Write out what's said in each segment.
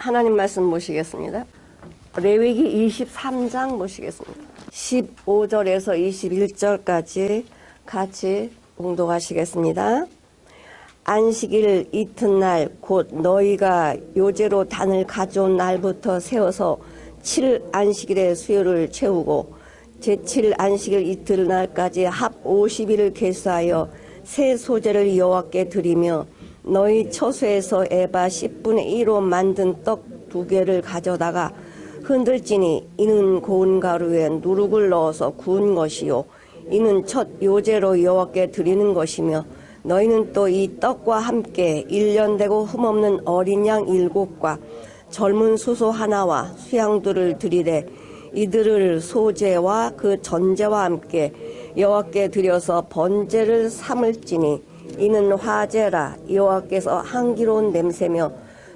하나님 말씀 보시겠습니다. 레위기 23장 보시겠습니다. 15절에서 21절까지 같이 봉독하시겠습니다. 안식일 이튿날 곧 너희가 요제로 단을 가져온 날부터 세워서 7안식일의 수요를 채우고 제7안식일 이튿날까지 합 50일을 계수하여 새 소제를 여호와께 드리며 너희 처소에서 에바 10분의 1로 만든 떡 2개를 가져다가 흔들지니 이는 고운 가루에 누룩을 넣어서 구운 것이요 이는 첫 요제로 여호와께 드리는 것이며 너희는 또 이 떡과 함께 1년 되고 흠없는 어린 양 7과 젊은 수소 하나와 수양들을 드리되 이들을 소제와 그 전제와 함께 여호와께 드려서 번제를 삼을지니 이는 화제라 여호와께서 향기로운 냄새며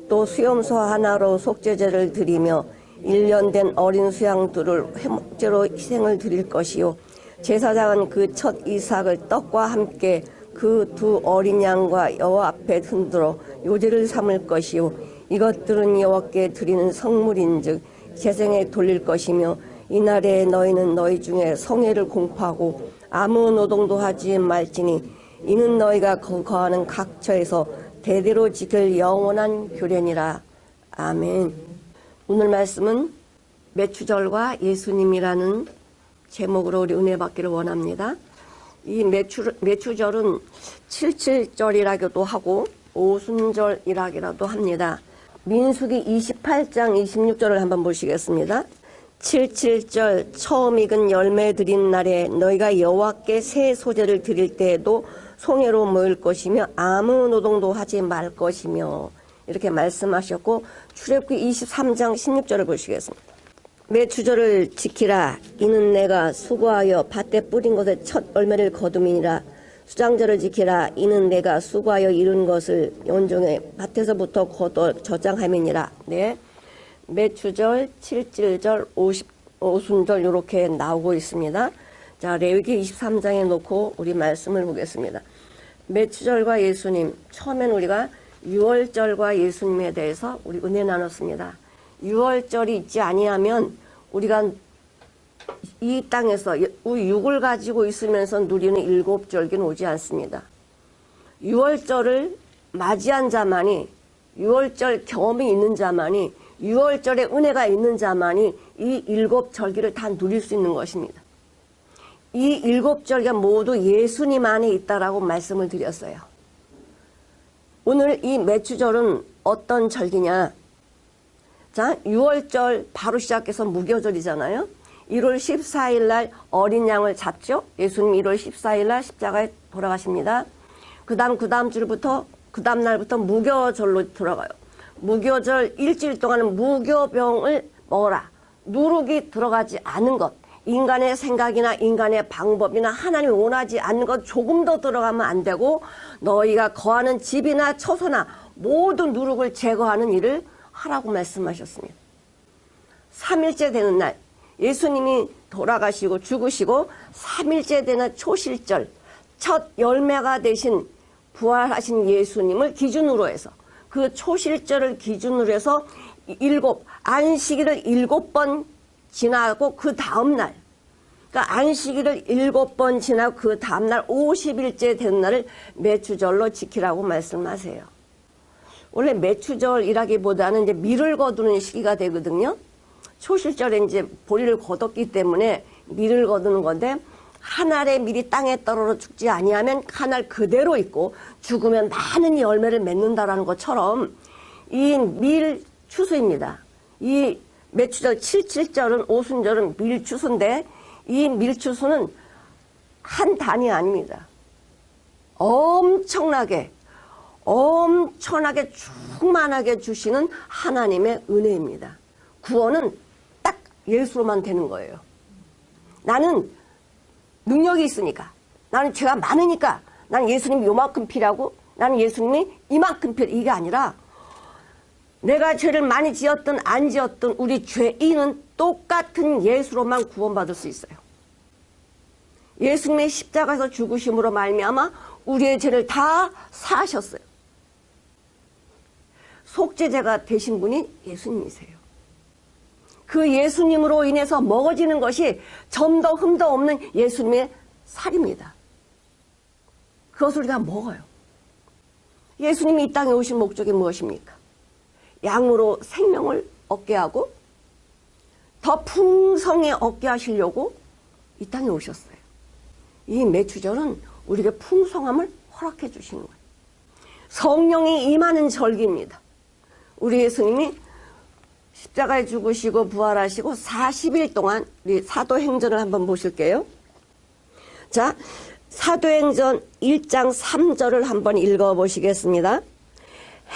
또 수염소 하나로 속죄제를 드리며 1년 된 어린 수양들을 회목제로 희생을 드릴 것이요 제사장은 그 첫 이삭을 떡과 함께 그 2 어린 양과 여호와 앞에 흔들어 요제를 삼을 것이요 이것들은 여호와께 드리는 성물인즉 재생에 돌릴 것이며 이날에 너희는 너희 중에 성회를 공포하고 아무 노동도 하지 말지니 이는 너희가 거하는 각처에서 대대로 지킬 영원한 규례니라. 아멘. 오늘 말씀은 매추절과 예수님이라는 제목으로 우리 은혜 받기를 원합니다. 이 매추절은 77절이라고도 하고 오순절이라고도 합니다. 민수기 28장 26절을 한번 보시겠습니다. 77절 처음 익은 열매 드린 날에 너희가 여호와께 새 소제를 드릴 때에도 송해로 모일 것이며 아무 노동도 하지 말 것이며 이렇게 말씀하셨고 출애굽기 23장 16절을 보시겠습니다. 매추절을 지키라 이는 내가 수고하여 밭에 뿌린 것의 첫 열매를 거둠이니라. 수장절을 지키라 이는 내가 수고하여 이룬 것을 온종의 밭에서부터 거둬 저장함이니라. 네, 매추절, 77절, 오순절 이렇게 나오고 있습니다. 자, 레위기 23장에 놓고 우리 말씀을 보겠습니다. 매추절과 예수님, 처음엔 우리가 유월절과 예수님에 대해서 우리 은혜 나눴습니다. 유월절이 있지 아니하면 우리가 이 땅에서 육을 가지고 있으면서 누리는 7절기는 오지 않습니다. 유월절을 맞이한 자만이, 유월절 경험이 있는 자만이, 유월절에 은혜가 있는 자만이 이 7절기를 다 누릴 수 있는 것입니다. 이 7절기가 모두 예수님 안에 있다라고 말씀을 드렸어요. 오늘 이 매추절은 어떤 절기냐? 자, 6월절 바로 시작해서 무교절이잖아요. 1월 14일 날 어린 양을 잡죠. 예수님 1월 14일 날 십자가에 돌아가십니다. 그 다음 주부터, 그 다음 날부터 무교절로 들어가요. 무교절 일주일 동안은 무교병을 먹어라. 누룩이 들어가지 않은 것. 인간의 생각이나 인간의 방법이나 하나님이 원하지 않는 것 조금도 들어가면 안 되고 너희가 거하는 집이나 처소나 모든 누룩을 제거하는 일을 하라고 말씀하셨습니다. 3일째 되는 날 예수님이 돌아가시고 죽으시고 3일째 되는 초실절 첫 열매가 되신 부활하신 예수님을 기준으로 해서 그 초실절을 기준으로 해서 안식일을 7번 지나고 그 다음날 그러니까 안식일을 7번 지나고 그 다음날 50일째 되는 날을 매추절로 지키라고 말씀하세요. 원래 매추절이라기보다는 이제 밀을 거두는 시기가 되거든요. 초실절에 이제 보리를 거뒀기 때문에 밀을 거두는 건데 한 알의 밀이 땅에 떨어져 죽지 아니하면 한 알 그대로 있고 죽으면 많은 열매를 맺는다라는 것처럼 이 밀 추수입니다. 이 매추절 77절은 오순절은 밀추수인데 이 밀추수는 한 단이 아닙니다. 엄청나게 충만하게 주시는 하나님의 은혜입니다. 구원은 딱 예수로만 되는 거예요. 나는 능력이 있으니까 나는 죄가 많으니까 나는 예수님이 요만큼 필요하고 나는 예수님이 이만큼 필요 이게 아니라 내가 죄를 많이 지었든 안 지었든 우리 죄인은 똑같은 예수로만 구원받을 수 있어요. 예수님의 십자가에서 죽으심으로 말미암아 우리의 죄를 다 사하셨어요. 속죄제가 되신 분이 예수님이세요. 그 예수님으로 인해서 먹어지는 것이 점도 흠도 없는 예수님의 살입니다. 그것을 우리가 먹어요. 예수님이 이 땅에 오신 목적이 무엇입니까? 양으로 생명을 얻게 하고 더 풍성히 얻게 하시려고 이 땅에 오셨어요. 이 매추절은 우리에게 풍성함을 허락해 주시는 거예요. 성령이 임하는 절기입니다. 우리 예수님이 십자가에 죽으시고 부활하시고 40일 동안 우리 사도행전을 한번 보실게요. 자, 사도행전 1장 3절을 한번 읽어보시겠습니다.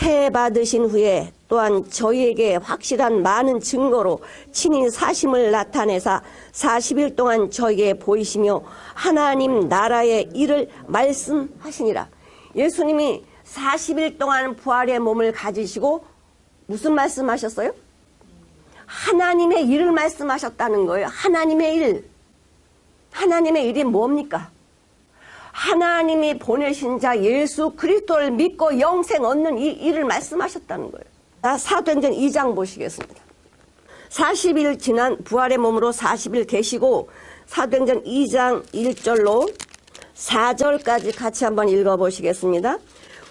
해 받으신 후에 또한 저희에게 확실한 많은 증거로 친히 사심을 나타내사 40일 동안 저희에게 보이시며 하나님 나라의 일을 말씀하시니라. 예수님이 40일 동안 부활의 몸을 가지시고 무슨 말씀하셨어요? 하나님의 일을 말씀하셨다는 거예요. 하나님의 일. 하나님의 일이 뭡니까? 하나님이 보내신 자 예수 그리스도를 믿고 영생 얻는 이 일을 말씀하셨다는 거예요. 자, 사도행전 2장 보시겠습니다. 40일 지난 부활의 몸으로 40일 계시고 사도행전 2장 1절로 4절까지 같이 한번 읽어보시겠습니다.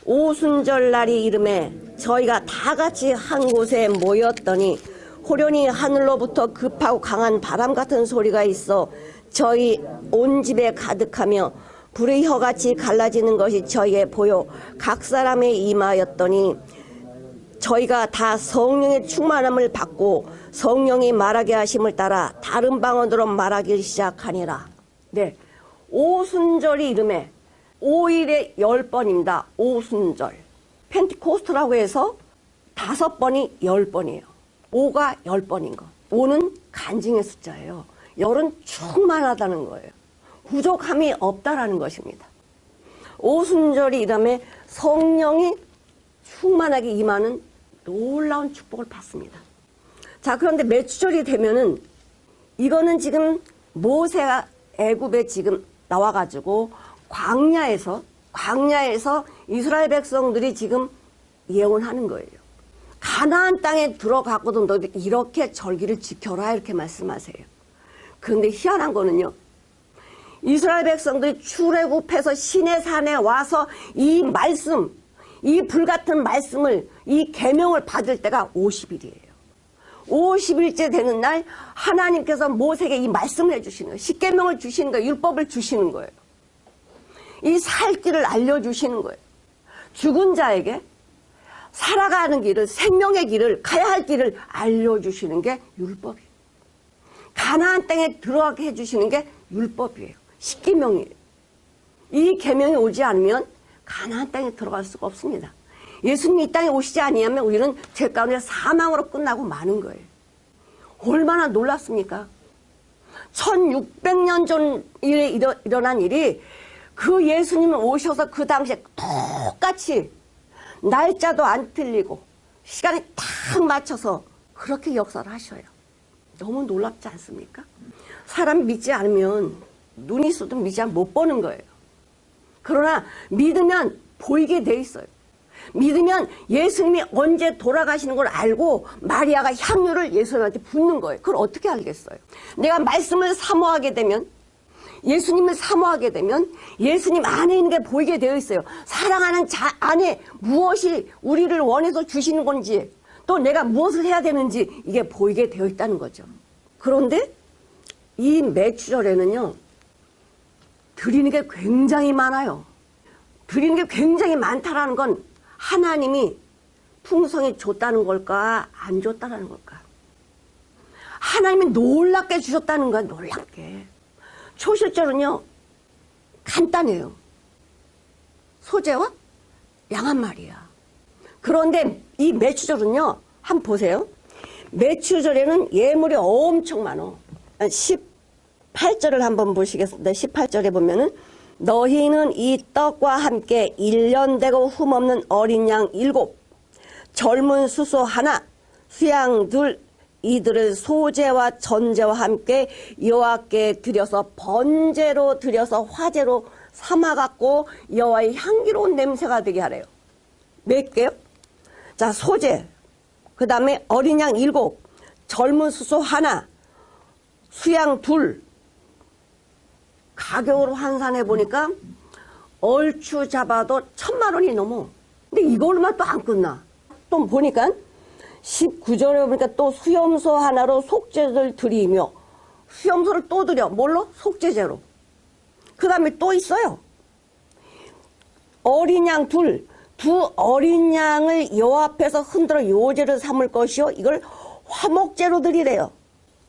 오순절 날이 이름에 저희가 다 같이 한 곳에 모였더니 호련히 하늘로부터 급하고 강한 바람 같은 소리가 있어 저희 온 집에 가득하며 불의 혀같이 갈라지는 것이 저희에 보여 각 사람에 임하였더니 저희가 다 성령의 충만함을 받고 성령이 말하게 하심을 따라 다른 방언으로 말하기 시작하니라. 네, 오순절이 이름에 5일에 10번입니다. 오순절. 펜티코스트라고 해서 5번이 10번이에요. 5가 10번인 거. 5는 간증의 숫자예요. 10은 충만하다는 거예요. 부족함이 없다라는 것입니다. 오순절이 이름에 성령이 충만하게 임하는 놀라운 축복을 받습니다. 자, 그런데 매추절이 되면은 이거는 지금 모세가 애굽에 지금 나와가지고 광야에서 이스라엘 백성들이 지금 예언하는 거예요. 가나안 땅에 들어가거든 너희들 이렇게 절기를 지켜라 이렇게 말씀하세요. 그런데 희한한 거는요. 이스라엘 백성들이 출애굽해서 시내산에 와서 이 말씀, 이 불같은 말씀을, 이 계명을 받을 때가 50일이에요. 50일째 되는 날 하나님께서 모세에게 이 말씀을 해주시는 거예요. 십계명을 주시는 거예요. 율법을 주시는 거예요. 이 살 길을 알려주시는 거예요. 죽은 자에게 살아가는 길을, 생명의 길을, 가야 할 길을 알려주시는 게 율법이에요. 가나안 땅에 들어가게 해주시는 게 율법이에요. 십계명이에요. 이 계명이 오지 않으면 가나안 땅에 들어갈 수가 없습니다. 예수님이 이 땅에 오시지 아니하면 우리는 죄 가운데 사망으로 끝나고 마는 거예요. 얼마나 놀랍습니까? 1600년 전에 일어난 일이 그 예수님이 오셔서 그 당시에 똑같이 날짜도 안 틀리고 시간에 딱 맞춰서 그렇게 역사를 하셔요. 너무 놀랍지 않습니까? 사람이 믿지 않으면 눈이 있어도 믿지 않으면 못 보는 거예요. 그러나 믿으면 보이게 돼 있어요. 믿으면 예수님이 언제 돌아가시는 걸 알고 마리아가 향유를 예수님한테 붓는 거예요. 그걸 어떻게 알겠어요? 내가 말씀을 사모하게 되면, 예수님을 사모하게 되면 예수님 안에 있는 게 보이게 되어 있어요. 사랑하는 자 안에 무엇이 우리를 원해서 주시는 건지, 또 내가 무엇을 해야 되는지 이게 보이게 되어 있다는 거죠. 그런데 이 매추절에는요, 드리는 게 굉장히 많아요. 드리는 게 굉장히 많다라는 건 하나님이 풍성히 줬다는 걸까, 안 줬다는 걸까? 하나님이 놀랍게 주셨다는 거야, 놀랍게. 초실절은요, 간단해요. 소재와 양 한 마리야. 그런데 이 매추절은요, 한번 보세요. 매추절에는 예물이 엄청 많아. 18절을 한번 보시겠습니다. 18절에 보면은 너희는 이 떡과 함께 1년 되고 흠없는 어린 양 7, 젊은 수소 하나, 수양 2, 이들을 소제와 전제와 함께 여호와께 드려서 번제로 드려서 화제로 삼아갖고 여호와의 향기로운 냄새가 되게 하래요. 몇 개요? 자, 소재. 그 다음에 어린 양 7, 젊은 수소 1, 수양 2. 가격으로 환산해 보니까 얼추 잡아도 1,000만 원이 넘어. 근데 이걸로만 또 안 끝나. 또 보니까 19절에 보니까 또 수염소 하나로 속죄를 드리며, 수염소를 또 드려. 뭘로? 속죄제로. 그 다음에 또 있어요. 어린 양 2, 두 어린 양을 여호와 앞에서 흔들어 요제를 삼을 것이요, 이걸 화목제로 드리래요.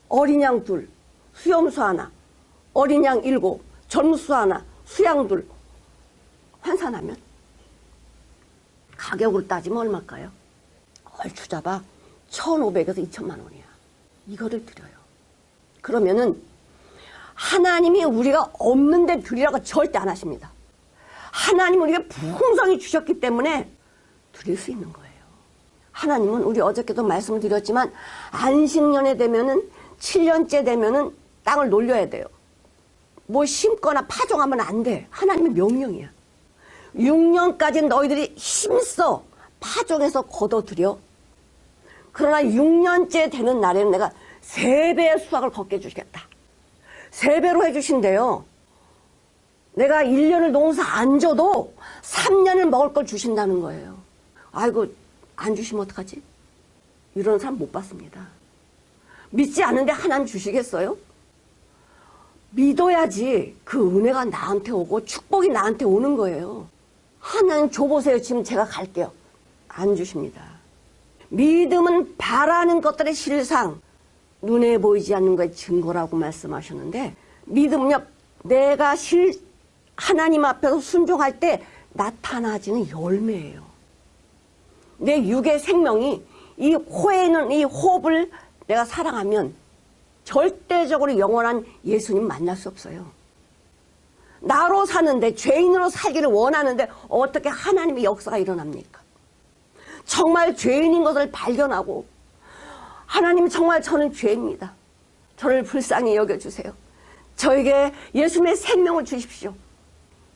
어린 양 2, 수염소 하나, 어린 양 7, 젊수 하나, 수양 2. 환산하면 가격으로 따지면 얼마일까요? 얼추 잡아 1,500에서 2,000만 원이야. 이거를 드려요. 그러면은 하나님이 우리가 없는데 드리라고 절대 안 하십니다. 하나님은 우리가 풍성히 주셨기 때문에 드릴 수 있는 거예요. 하나님은 우리 어저께도 말씀을 드렸지만 안식년에 되면은 7년째 되면은 땅을 놀려야 돼요. 뭐 심거나 파종하면 안 돼. 하나님의 명령이야. 6년까지 너희들이 힘써 파종해서 거둬들여. 그러나 6년째 되는 날에는 내가 3배의 수확을 걷게 해주시겠다. 3배로 해주신대요. 내가 1년을 농사 안 줘도 3년을 먹을 걸 주신다는 거예요. 아이고, 안 주시면 어떡하지? 이런 사람 못 봤습니다. 믿지 않는데 하나님 주시겠어요? 믿어야지 그 은혜가 나한테 오고 축복이 나한테 오는 거예요. 하나님 줘보세요. 지금 제가 갈게요. 안 주십니다. 믿음은 바라는 것들의 실상, 눈에 보이지 않는 것의 증거라고 말씀하셨는데, 믿음은요, 내가 하나님 앞에서 순종할 때 나타나지는 열매예요. 내 육의 생명이 이 호에 있는 이 호흡을 내가 사랑하면 절대적으로 영원한 예수님 만날 수 없어요. 나로 사는데, 죄인으로 살기를 원하는데 어떻게 하나님의 역사가 일어납니까? 정말 죄인인 것을 발견하고, 하나님 정말 저는 죄입니다. 저를 불쌍히 여겨주세요. 저에게 예수님의 생명을 주십시오.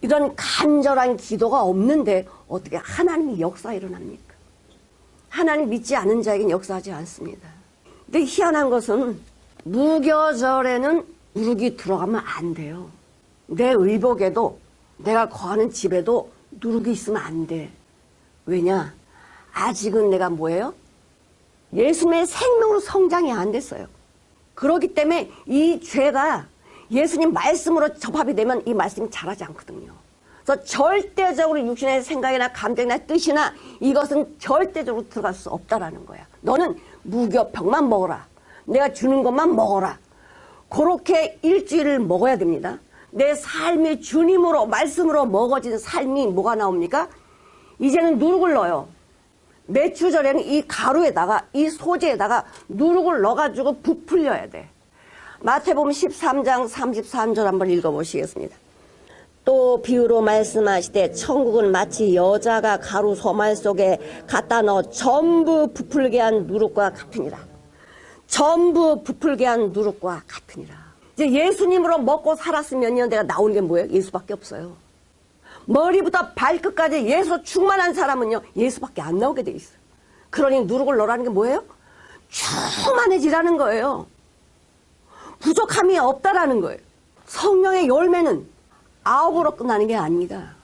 이런 간절한 기도가 없는데 어떻게 하나님의 역사가 일어납니까? 하나님 믿지 않은 자에게는 역사하지 않습니다. 근데 희한한 것은 무교절에는 누룩이 들어가면 안 돼요. 내 의복에도, 내가 거하는 집에도 누룩이 있으면 안 돼. 왜냐? 아직은 내가 뭐예요? 예수님의 생명으로 성장이 안 됐어요. 그렇기 때문에 이 죄가 예수님 말씀으로 접합이 되면 이 말씀이 자라지 않거든요. 그래서 절대적으로 육신의 생각이나 감정이나 뜻이나 이것은 절대적으로 들어갈 수 없다라는 거야. 너는 무교병만 먹어라. 내가 주는 것만 먹어라. 그렇게 일주일을 먹어야 됩니다. 내 삶이 주님으로, 말씀으로 먹어지는 삶이 뭐가 나옵니까? 이제는 누룩을 넣어요. 매추절에는 이 가루에다가, 이 소재에다가 누룩을 넣어가지고 부풀려야 돼. 마태복음 13장 33절 한번 읽어보시겠습니다. 또 비유로 말씀하시되 천국은 마치 여자가 가루 소말 속에 갖다 넣어 전부 부풀게 한 누룩과 같으니라. 전부 부풀게 한 누룩과 같으니라. 이제 예수님으로 먹고 살았으면요, 내가 나오는 게 뭐예요? 예수밖에 없어요. 머리부터 발끝까지 예수 충만한 사람은요, 예수밖에 안 나오게 돼 있어요. 그러니 누룩을 넣으라는 게 뭐예요? 충만해지라는 거예요. 부족함이 없다라는 거예요. 성령의 열매는 9으로 끝나는 게 아닙니다.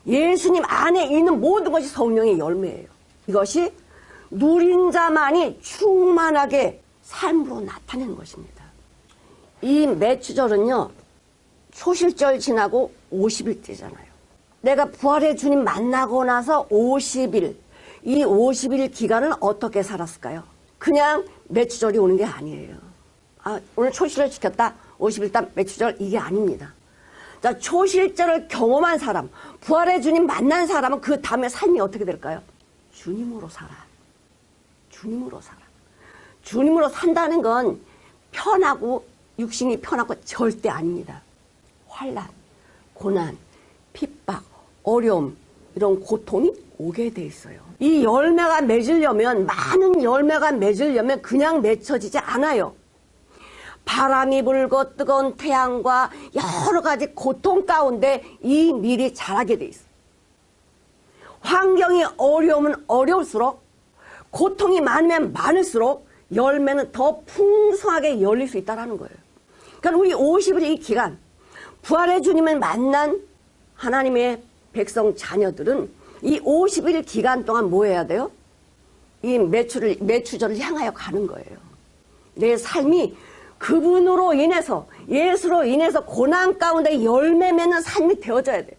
예수님 안에 있는 모든 것이 성령의 열매예요. 이것이 누린 자만이 충만하게 삶으로 나타내는 것입니다. 이 매추절은요, 초실절 지나고 50일째잖아요. 내가 부활의 주님 만나고 나서 50일, 이 50일 기간은 어떻게 살았을까요? 그냥 매추절이 오는 게 아니에요. 아, 오늘 초실을 지켰다, 50일 단 매추절, 이게 아닙니다. 자, 초실절을 경험한 사람, 부활의 주님 만난 사람은 그 다음에 삶이 어떻게 될까요? 주님으로 살아. 주님으로 살아. 주님으로 산다는 건 편하고 육신이 편하고 절대 아닙니다. 환난, 고난, 핍박, 어려움, 이런 고통이 오게 돼 있어요. 이 열매가 맺으려면, 많은 열매가 맺으려면 그냥 맺혀지지 않아요. 바람이 불고 뜨거운 태양과 여러 가지 고통 가운데 이 밀이 자라게 돼 있어요. 환경이 어려우면 어려울수록 고통이 많으면 많을수록 열매는 더 풍성하게 열릴 수 있다는 거예요. 그러니까 우리 50일 이 기간, 부활의 주님을 만난 하나님의 백성 자녀들은 이 50일 기간 동안 뭐 해야 돼요? 이 매추절을 향하여 가는 거예요. 내 삶이 그분으로 인해서, 예수로 인해서 고난 가운데 열매 맺는 삶이 되어져야 돼요.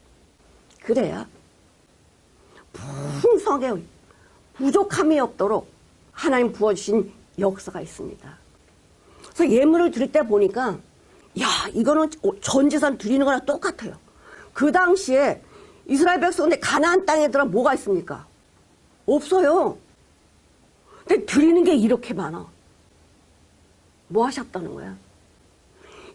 그래야 풍성하게 부족함이 없도록 하나님 부어주신 역사가 있습니다. 그래서 예물을 드릴 때 보니까 야, 이거는 전 재산 드리는 거랑 똑같아요. 그 당시에 이스라엘 백성인데 가나안 땅에 들어 뭐가 있습니까? 없어요. 근데 드리는 게 이렇게 많아. 뭐 하셨다는 거야?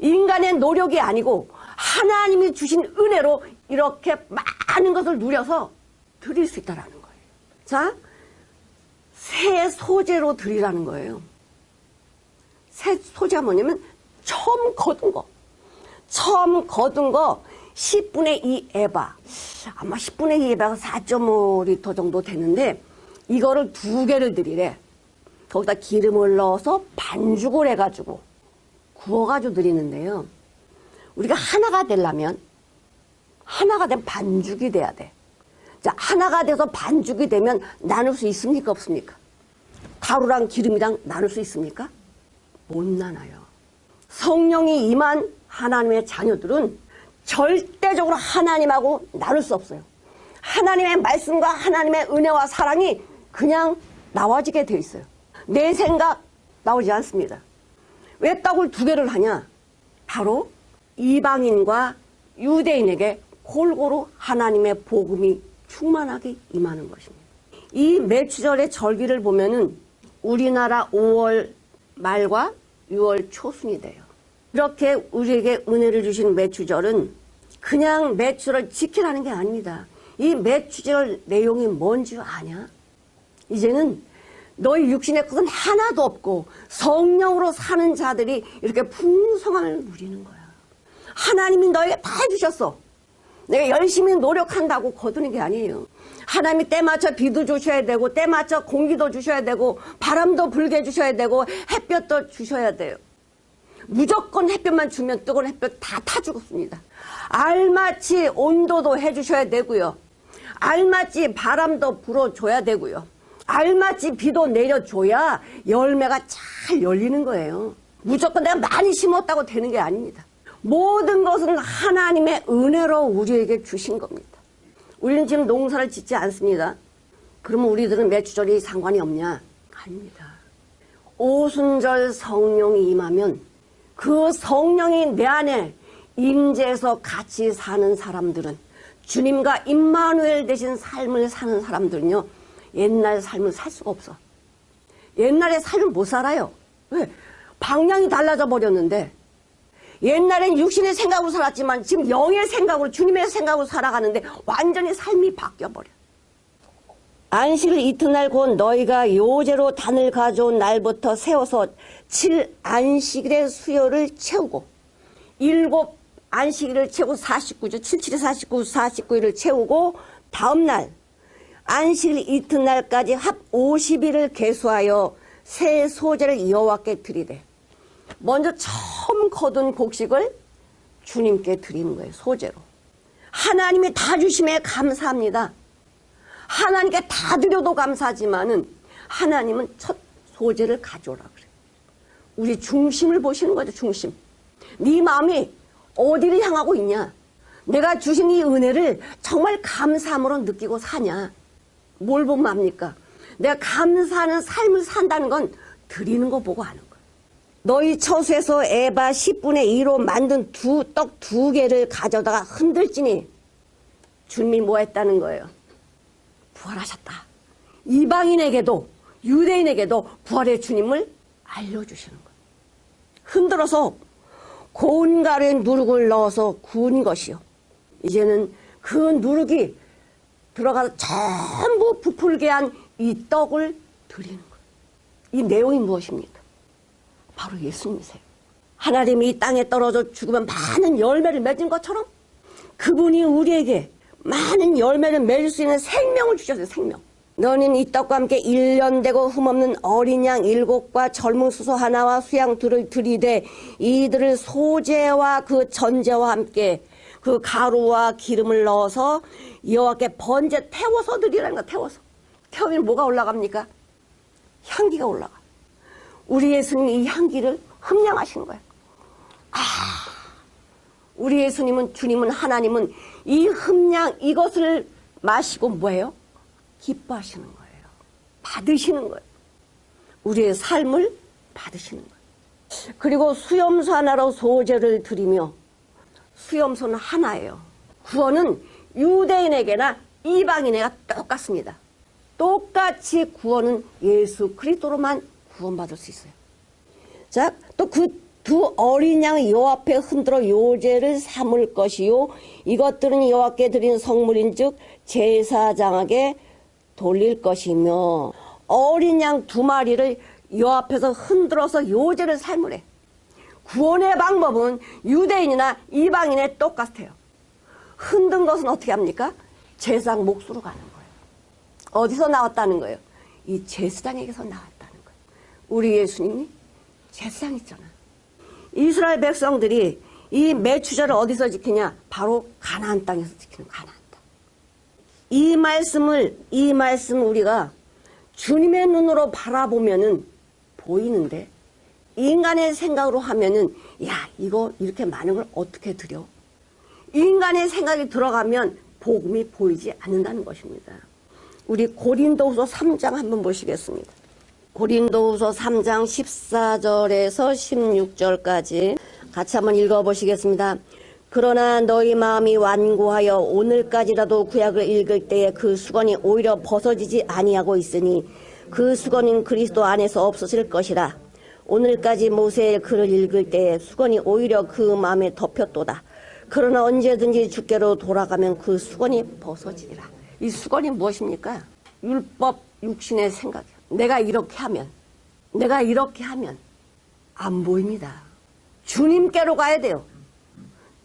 인간의 노력이 아니고 하나님이 주신 은혜로 이렇게 많은 것을 누려서 드릴 수 있다는 거예요. 자, 새 소재로 드리라는 거예요. 새 소재가 뭐냐면 처음 거둔 거. 처음 거둔 거 10분의 2 에바. 아마 10분의 2 에바가 4.5리터 정도 되는데 이거를 2개를 드리래. 거기다 기름을 넣어서 반죽을 해가지고 구워가지고 드리는데요. 우리가 하나가 되려면 하나가 된 반죽이 돼야 돼. 자, 하나가 돼서 반죽이 되면 나눌 수 있습니까? 없습니까? 가루랑 기름이랑 나눌 수 있습니까? 못 나눠요. 성령이 임한 하나님의 자녀들은 절대적으로 하나님하고 나눌 수 없어요. 하나님의 말씀과 하나님의 은혜와 사랑이 그냥 나와지게 돼 있어요. 내 생각 나오지 않습니다. 왜 떡을 2개를 하냐? 바로 이방인과 유대인에게 골고루 하나님의 복음이 충만하게 임하는 것입니다. 이 매추절의 절기를 보면은 우리나라 5월 말과 6월 초순이 돼요. 이렇게 우리에게 은혜를 주신 매추절은 그냥 매추절을 지키라는 게 아닙니다. 이 매추절 내용이 뭔지 아냐? 이제는 너희 육신의 것은 하나도 없고 성령으로 사는 자들이 이렇게 풍성함을 누리는 거야. 하나님이 너에게 다 해주셨어. 내가 열심히 노력한다고 거두는 게 아니에요. 하나님이 때 맞춰 비도 주셔야 되고 때 맞춰 공기도 주셔야 되고 바람도 불게 해주셔야 되고 햇볕도 주셔야 돼요. 무조건 햇볕만 주면 뜨거운 햇볕 다 타 죽었습니다. 알맞이 온도도 해주셔야 되고요. 알맞이 바람도 불어줘야 되고요. 알맞이 비도 내려줘야 열매가 잘 열리는 거예요. 무조건 내가 많이 심었다고 되는 게 아닙니다. 모든 것은 하나님의 은혜로 우리에게 주신 겁니다. 우리는 지금 농사를 짓지 않습니다. 그러면 우리들은 매추절이 상관이 없냐? 아닙니다. 오순절 성령이 임하면 그 성령이 내 안에 임재해서 같이 사는 사람들은, 주님과 임마누엘 되신 삶을 사는 사람들은요, 옛날 삶을 살 수가 없어. 옛날의 삶을 못 살아요. 왜? 방향이 달라져 버렸는데, 옛날엔 육신의 생각으로 살았지만 지금 영의 생각으로, 주님의 생각으로 살아가는데 완전히 삶이 바뀌어버려. 안식일 이튿날 곧 너희가 요제로 단을 가져온 날부터 세워서 7안식일의 수요를 채우고, 7 안식일을 채우고 49주, 77에 49, 49일을 채우고 다음날 안식일 이튿날까지 합 50일을 계수하여 새 소재를 여호와께 드리되, 먼저 처음 거둔 곡식을 주님께 드리는 거예요. 소재로. 하나님이 다 주심에 감사합니다. 하나님께 다 드려도 감사하지만은 하나님은 첫 소재를 가져오라 그래요. 우리 중심을 보시는 거죠. 중심. 네 마음이 어디를 향하고 있냐? 내가 주신 이 은혜를 정말 감사함으로 느끼고 사냐? 뭘 보면 압니까? 내가 감사하는 삶을 산다는 건 드리는 거 보고 아는 거예요. 너희 처소에서 에바 10분의 2로 만든 떡 2개를 가져다가 흔들지니, 주님이 뭐 했다는 거예요? 부활하셨다. 이방인에게도 유대인에게도 부활의 주님을 알려주시는 거예요. 흔들어서 고운 가루에 누룩을 넣어서 구운 것이요. 이제는 그 누룩이 들어가서 전부 부풀게 한 이 떡을 드리는 거예요. 이 내용이 무엇입니까? 바로 예수님이세요. 하나님이 이 땅에 떨어져 죽으면 많은 열매를 맺은 것처럼 그분이 우리에게 많은 열매를 맺을 수 있는 생명을 주셨어요. 생명. 너는 이 떡과 함께 1년 되고 흠없는 어린 양 7과 젊은 수소 하나와 수양 둘을 들이되 이들을 소재와 그 전제와 함께 그 가루와 기름을 넣어서 여호와께 번제 태워서 드리라는 거야. 태우면 뭐가 올라갑니까? 향기가 올라가. 우리 예수님이 이 향기를 흠량하시는 거야. 우리 예수님은, 주님은, 하나님은 이 흠량, 이것을 마시고 뭐예요? 기뻐하시는 거예요. 받으시는 거예요. 우리의 삶을 받으시는 거예요. 그리고 수염소 하나로 소제를 드리며, 수염소는 하나예요. 구원은 유대인에게나 이방인에게 똑같습니다. 똑같이 구원은 예수 그리스도로만 구원받을 수 있어요. 자, 또 그 두 어린 양의 여호와 앞에 흔들어 요제를 삼을 것이요 이것들은 여호와께 드린 성물인즉 제사장에게 돌릴 것이며, 어린 양 2마리를 여호와 앞에서 흔들어서 요제를 삼으래. 구원의 방법은 유대인이나 이방인에 똑같아요. 흔든 것은 어떻게 합니까? 제사장 몫으로 가는 거예요. 어디서 나왔다는 거예요? 이 제사장에게서 나왔다는 거예요. 우리 예수님이 제사장이잖아. 이스라엘 백성들이 이 매추절을 어디서 지키냐? 바로 가나안 땅에서 지키는 가나안 땅. 이 말씀을 우리가 주님의 눈으로 바라보면은 보이는데, 인간의 생각으로 하면은, 야, 이거 이렇게 많은 걸 어떻게 드려? 인간의 생각이 들어가면 복음이 보이지 않는다는 것입니다. 우리 고린도후서 3장 한번 보시겠습니다. 고린도후서 3장 14절에서 16절까지 같이 한번 읽어보시겠습니다. 그러나 너희 마음이 완고하여 오늘까지라도 구약을 읽을 때에 그 수건이 오히려 벗어지지 아니하고 있으니 그 수건은 그리스도 안에서 없어질 것이라. 오늘까지 모세의 글을 읽을 때에 수건이 오히려 그 마음에 덮였도다. 그러나 언제든지 주께로 돌아가면 그 수건이 벗어지리라. 이 수건이 무엇입니까? 율법, 육신의 생각이에요. 내가 이렇게 하면 안 보입니다. 주님께로 가야 돼요.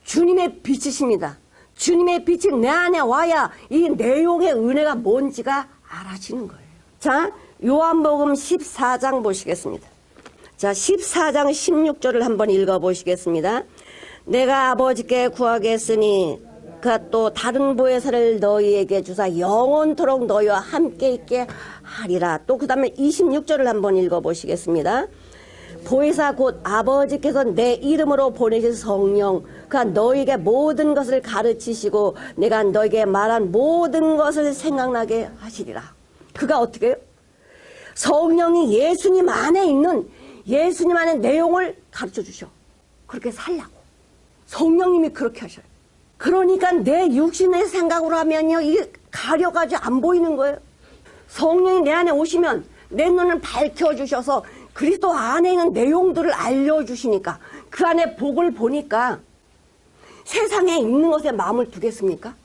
주님의 빛이십니다. 주님의 빛이 내 안에 와야 이 내용의 은혜가 뭔지가 알아지는 거예요. 자, 요한복음 14장 보시겠습니다. 자, 14장 16절을 한번 읽어보시겠습니다. 내가 아버지께 구하겠으니 그가 또 다른 보혜사를 너희에게 주사 영원토록 너희와 함께 있게 하리라. 또 그 다음에 26절을 한번 읽어보시겠습니다. 보혜사 곧 아버지께서 내 이름으로 보내신 성령, 그가 너희에게 모든 것을 가르치시고 내가 너희에게 말한 모든 것을 생각나게 하시리라. 그가 어떻게 해요? 성령이 예수님 안에 있는, 예수님 안의 내용을 가르쳐 주셔. 그렇게 살라고. 성령님이 그렇게 하셔요. 그러니까 내 육신의 생각으로 하면요, 이게 가려가지고 안 보이는 거예요. 성령이 내 안에 오시면 내 눈을 밝혀주셔서 그리스도 안에 있는 내용들을 알려주시니까, 그 안에 복을 보니까 세상에 있는 것에 마음을 두겠습니까?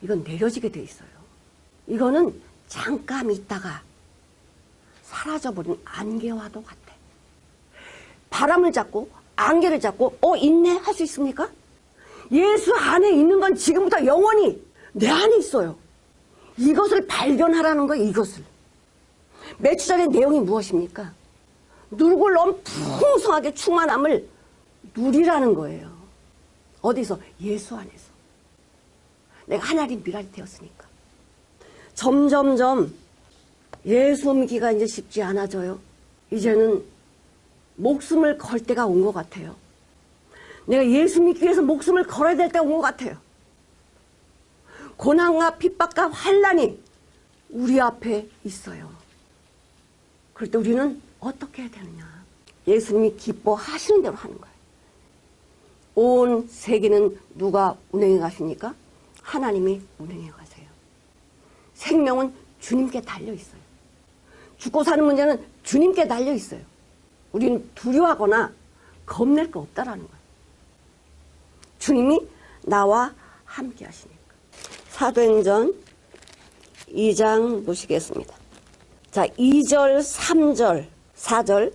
이건 내려지게 돼 있어요. 이거는 잠깐 있다가 사라져버린 안개와도 같아. 바람을 잡고 안개를 잡고 있네 할 수 있습니까? 예수 안에 있는 건 지금부터 영원히 내 안에 있어요. 이것을 발견하라는 거예요. 이것을. 매추절의 내용이 무엇입니까? 누룩을 너무 풍성하게 충만함을 누리라는 거예요. 어디서? 예수 안에서. 내가 하나님 미랄이 되었으니까. 점점점 예수 믿기가 이제 쉽지 않아져요. 이제는 목숨을 걸 때가 온 것 같아요. 내가 예수 믿기 위해서 목숨을 걸어야 될 때가 온 것 같아요. 고난과 핍박과 환난이 우리 앞에 있어요. 그럴 때 우리는 어떻게 해야 되느냐? 예수님이 기뻐하시는 대로 하는 거예요. 온 세계는 누가 운행해 가십니까? 하나님이 운행해 가세요. 생명은 주님께 달려 있어요. 죽고 사는 문제는 주님께 달려 있어요. 우리는 두려워하거나 겁낼 거 없다라는 거예요. 주님이 나와 함께 하시니까. 사도행전 2장 보시겠습니다. 자, 2절, 3절, 4절.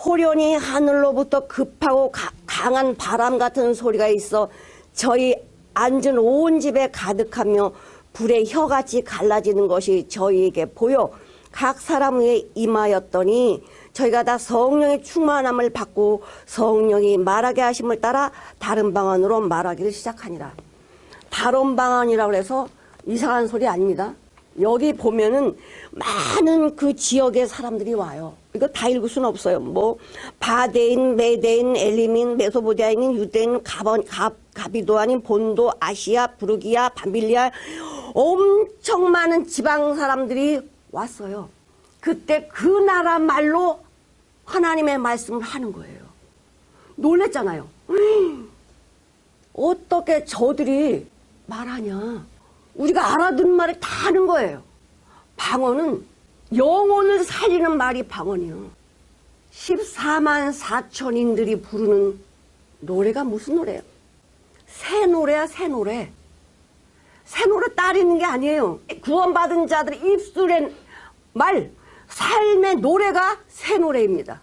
호련히 하늘로부터 급하고 강한 바람 같은 소리가 있어 저희 앉은 온 집에 가득하며 불의 혀같이 갈라지는 것이 저희에게 보여 각 사람 위에 임하였더니 저희가 다 성령의 충만함을 받고 성령이 말하게 하심을 따라 다른 방언으로 말하기를 시작하니라. 다른 방언이라고 해서 이상한 소리 아닙니다. 여기 보면은 많은 그 지역의 사람들이 와요. 이거 다 읽을 수는 없어요. 뭐 바데인, 메데인, 엘리민, 메소포타미아인, 유대인, 가비도아닌, 본도, 아시아, 부르기아, 밤빌리아 엄청 많은 지방 사람들이 왔어요. 그때 그 나라 말로 하나님의 말씀을 하는 거예요. 놀랬잖아요. 어떻게 저들이 말하냐. 우리가 알아듣는 말을 다 하는 거예요. 방언은 영혼을 살리는 말이 방언이요. 14만 4천인들이 부르는 노래가 무슨 노래예요? 새 노래야, 새 노래. 새 노래 따르는 게 아니에요. 구원받은 자들의 입술의 말, 삶의 노래가 새 노래입니다.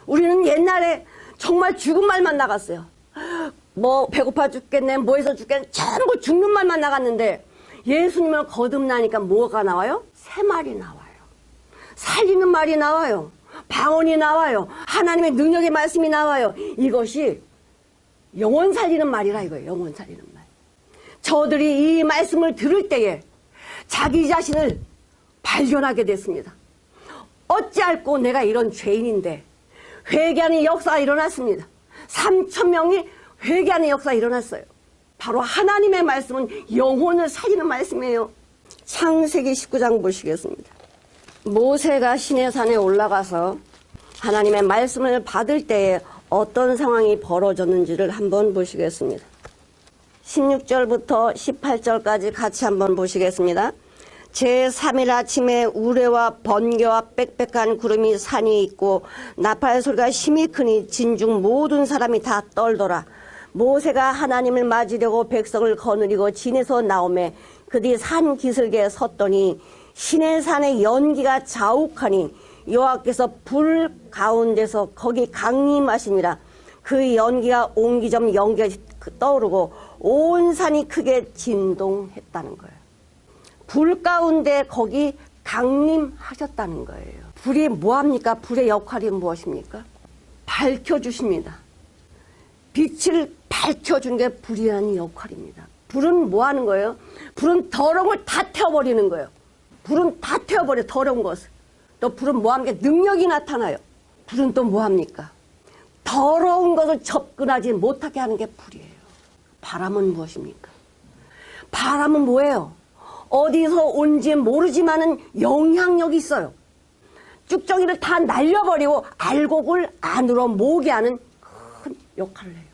우리는 옛날에 정말 죽은 말만 나갔어요. 뭐 배고파 죽겠네, 뭐 해서 죽겠네, 전부 죽는 말만 나갔는데 예수님을 거듭나니까 뭐가 나와요? 새 말이 나와요. 살리는 말이 나와요. 방언이 나와요. 하나님의 능력의 말씀이 나와요. 이것이 영혼 살리는 말이라 이거예요. 영혼 살리는 말. 저들이 이 말씀을 들을 때에 자기 자신을 발견하게 됐습니다. 어찌할꼬 내가 이런 죄인인데. 회개하는 역사가 일어났습니다. 3,000명이 회개하는 역사가 일어났어요. 바로 하나님의 말씀은 영혼을 살리는 말씀이에요. 창세기 19장 보시겠습니다. 모세가 시내산에 올라가서 하나님의 말씀을 받을 때에 어떤 상황이 벌어졌는지를 한번 보시겠습니다. 16절부터 18절까지 같이 한번 보시겠습니다. 제3일 아침에 우레와 번개와 빽빽한 구름이 산이 있고 나팔 소리가 심히 크니 진중 모든 사람이 다 떨더라. 모세가 하나님을 맞으려고 백성을 거느리고 진에서 나오매 그뒤 산 기슭에 섰더니 시내산의 연기가 자욱하니 여호와께서 불 가운데서 거기 강림하시니라. 그 연기가 옹기점 연기가 떠오르고 온 산이 크게 진동했다는 거예요. 불 가운데 거기 강림하셨다는 거예요. 불이 뭐합니까? 불의 역할이 무엇입니까? 밝혀주십니다. 빛을 밝혀준 게 불이라는 역할입니다. 불은 뭐 하는 거예요? 불은 더러운 걸 다 태워버리는 거예요. 불은 다 태워버려, 더러운 것을. 또 불은 뭐 하는 게 능력이 나타나요. 불은 또 뭐 합니까? 더러운 것을 접근하지 못하게 하는 게 불이에요. 바람은 무엇입니까? 바람은 뭐예요? 어디서 온지 모르지만은 영향력이 있어요. 쭉정이를 다 날려버리고 알곡을 안으로 모게 하는 큰 역할을 해요.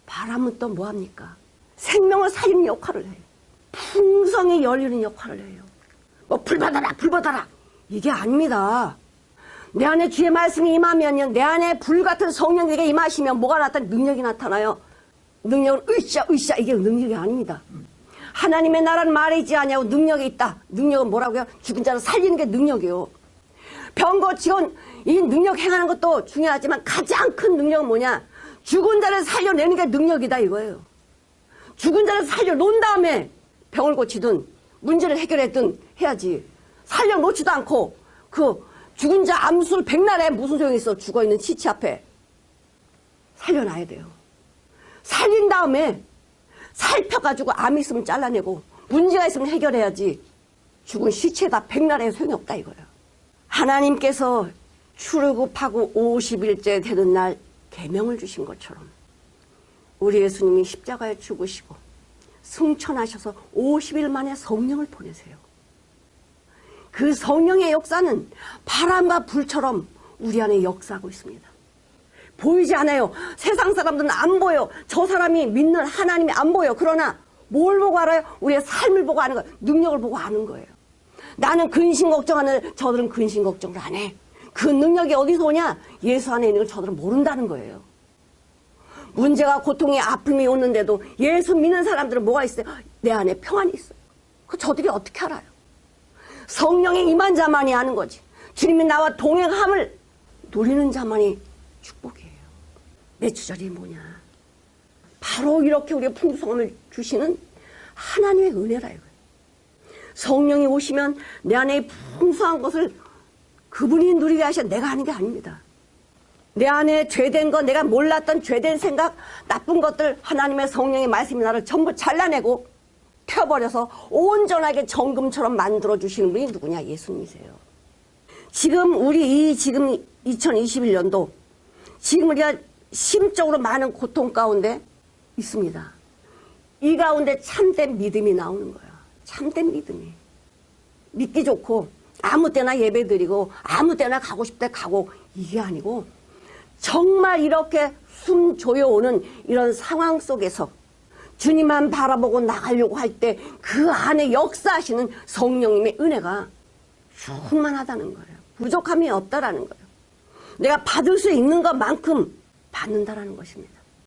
바람은 또 뭐합니까? 생명을 살리는 역할을 해요. 풍성이 열리는 역할을 해요. 뭐 불 받아라, 불 받아라, 이게 아닙니다. 내 안에 주의 말씀이 임하면요, 내 안에 불 같은 성령에게 임하시면 뭐가 나타나요? 능력이 나타나요. 능력은 으쌰 이게 능력이 아닙니다. 하나님의 나라는 말에 있지 않냐고. 능력이 있다. 능력은 뭐라고요? 죽은 자를 살리는 게 능력이요. 병 고치건 이 능력 행하는 것도 중요하지만 가장 큰 능력은 뭐냐? 죽은 자를 살려내는 게 능력이다 이거예요. 죽은 자를 살려놓은 다음에 병을 고치든 문제를 해결했든 해야지. 살려놓지도 않고 그 죽은 자 암술 백날에 무슨 소용이 있어. 죽어있는 시체 앞에. 살려놔야 돼요. 살린 다음에 살펴가지고 암이 있으면 잘라내고 문제가 있으면 해결해야지. 죽은 시체에다 백날에 소용이 없다 이거예요. 하나님께서 출애굽하고 50일째 되는 날 계명을 주신 것처럼 우리 예수님이 십자가에 죽으시고 승천하셔서 50일 만에 성령을 보내세요. 그 성령의 역사는 바람과 불처럼 우리 안에 역사하고 있습니다. 보이지 않아요. 세상 사람들은 안 보여. 저 사람이 믿는 하나님이 안 보여. 그러나 뭘 보고 알아요? 우리의 삶을 보고 아는 거예요. 능력을 보고 아는 거예요. 나는 근심 걱정하는데 저들은 근심 걱정을 안 해. 그 능력이 어디서 오냐? 예수 안에 있는 걸 저들은 모른다는 거예요. 문제가 고통이 아픔이 오는데도 예수 믿는 사람들은 뭐가 있어요? 내 안에 평안이 있어요. 그 저들이 어떻게 알아요? 성령의 임한 자만이 아는 거지. 주님이 나와 동행함을 누리는 자만이 축복이에요. 내 주절이 뭐냐? 바로 이렇게 우리의 풍성함을 주시는 하나님의 은혜라 이거예요. 성령이 오시면 내 안에 풍성한 것을 그분이 누리게 하셔. 내가 하는 게 아닙니다. 내 안에 죄된 거, 내가 몰랐던 죄된 생각, 나쁜 것들 하나님의 성령의 말씀이 나를 전부 잘라내고 펴버려서 온전하게 정금처럼 만들어주시는 분이 누구냐? 예수님이세요. 지금 우리 지금 2021년도 지금 우리가 심적으로 많은 고통 가운데 있습니다. 이 가운데 참된 믿음이 나오는 거예요. 참된 믿음이. 믿기 좋고 아무 때나 예배 드리고 아무 때나 가고 싶을 때 가고 이게 아니고 정말 이렇게 숨 조여오는 이런 상황 속에서 주님만 바라보고 나가려고 할 때 그 안에 역사하시는 성령님의 은혜가 충만하다는 거예요. 부족함이 없다라는 거예요. 내가 받을 수 있는 것만큼 받는다라는 것입니다.